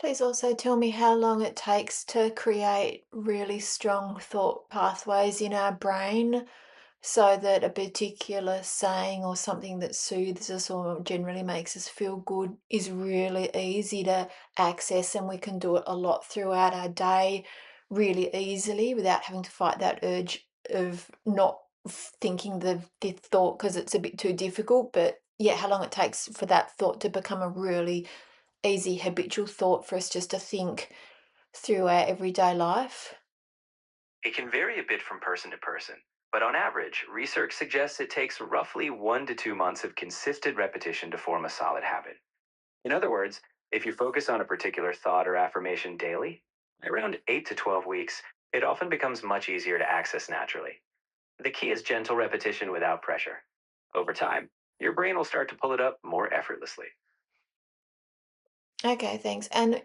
please also tell me how long it takes to create really strong thought pathways in our brain so that a particular saying or something that soothes us or generally makes us feel good is really easy to access, and we can do it a lot throughout our day really easily without having to fight that urge of not thinking the thought because it's a bit too difficult. But yeah, how long it takes for that thought to become a really easy habitual thought for us just to think through our everyday life. It can vary a bit from person to person, but on average, research suggests it takes roughly 1 to 2 months of consistent repetition to form a solid habit. In other words, if you focus on a particular thought or affirmation daily, around 8 to 12 weeks, it often becomes much easier to access naturally. The key is gentle repetition without pressure. Over time, your brain will start to pull it up more effortlessly. Okay, thanks. And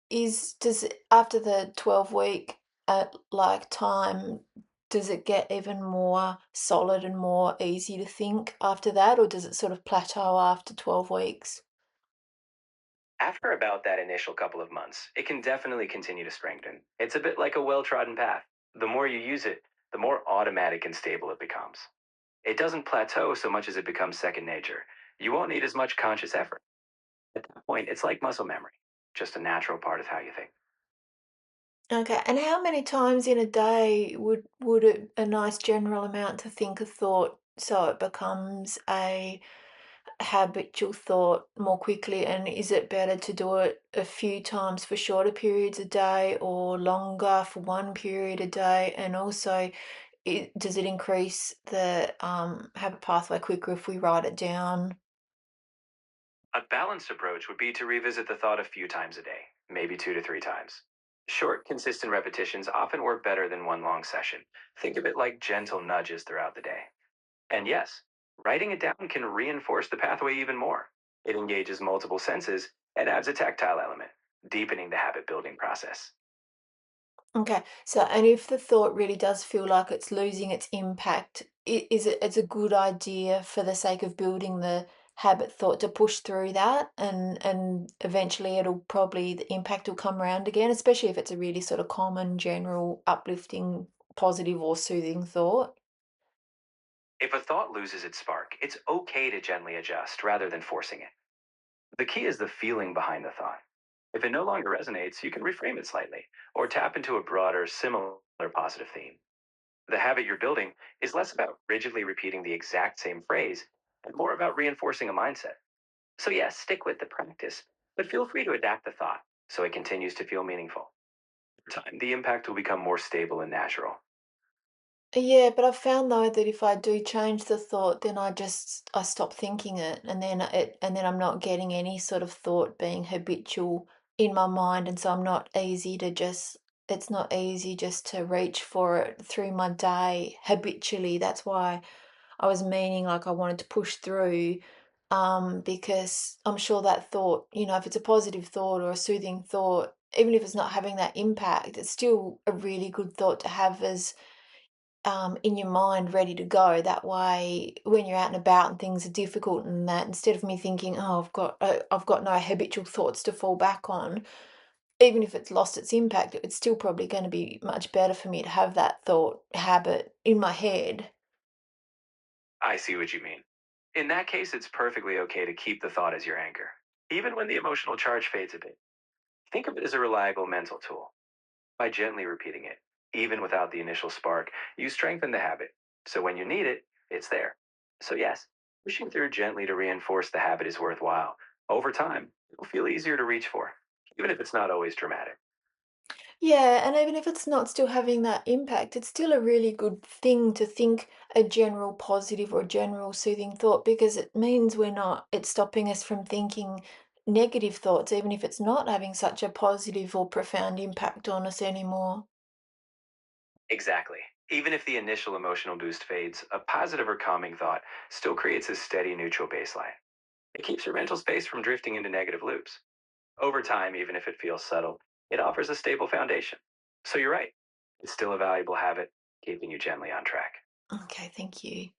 does it, after the 12-week like time, does it get even more solid and more easy to think after that, or does it sort of plateau after 12 weeks? After about that initial couple of months, it can definitely continue to strengthen. It's a bit like a well trodden path. The more you use it, the more automatic and stable it becomes. It doesn't plateau so much as it becomes second nature. You won't need as much conscious effort. At that point, it's like muscle memory, just a natural part of how you think. Okay, and how many times in a day would a nice general amount to think a thought so it becomes a habitual thought more quickly? And is it better to do it a few times for shorter periods a day or longer for one period a day? And also, does it increase the habit pathway quicker if we write it down? A balanced approach would be to revisit the thought a few times a day, maybe 2 to 3 times. Short, consistent repetitions often work better than one long session. Think of it like gentle nudges throughout the day. And yes, writing it down can reinforce the pathway even more. It engages multiple senses and adds a tactile element, deepening the habit building process. Okay, so and if the thought really does feel like it's losing its impact, it's a good idea for the sake of building the habit thought to push through that, and eventually it'll probably the impact will come around again, especially if it's a really sort of common, general, uplifting, positive or soothing thought. If a thought loses its spark, it's okay to gently adjust rather than forcing it. The key is the feeling behind the thought. If it no longer resonates, you can reframe it slightly or tap into a broader, similar positive theme. The habit you're building is less about rigidly repeating the exact same phrase and more about reinforcing a mindset. So, yes, stick with the practice, but feel free to adapt the thought so it continues to feel meaningful. Over time, the impact will become more stable and natural. Yeah, but I've found though that if I do change the thought, then I stop thinking it, and then I'm not getting any sort of thought being habitual in my mind, and so I'm not easy to just it's not easy just to reach for it through my day habitually. That's why I was meaning like I wanted to push through, because I'm sure that thought, if it's a positive thought or a soothing thought, even if it's not having that impact, it's still a really good thought to have as in your mind ready to go. That way, when you're out and about and things are difficult and that, instead of me thinking, "Oh, I've got no habitual thoughts to fall back on," even if it's lost its impact, it's still probably going to be much better for me to have that thought habit in my head. I see what you mean. In that case, it's perfectly okay to keep the thought as your anchor, even when the emotional charge fades a bit. Think of it as a reliable mental tool. By gently repeating it, even without the initial spark, you strengthen the habit. So when you need it, it's there. So, yes, pushing through gently to reinforce the habit is worthwhile. Over time, it will feel easier to reach for, even if it's not always dramatic. Yeah, and even if it's not still having that impact, it's still a really good thing to think a general positive or general soothing thought because it means it's stopping us from thinking negative thoughts, even if it's not having such a positive or profound impact on us anymore. Exactly. Even if the initial emotional boost fades, a positive or calming thought still creates a steady neutral baseline. It keeps your mental space from drifting into negative loops. Over time, even if it feels subtle, it offers a stable foundation. So you're right. It's still a valuable habit, keeping you gently on track. Okay, thank you.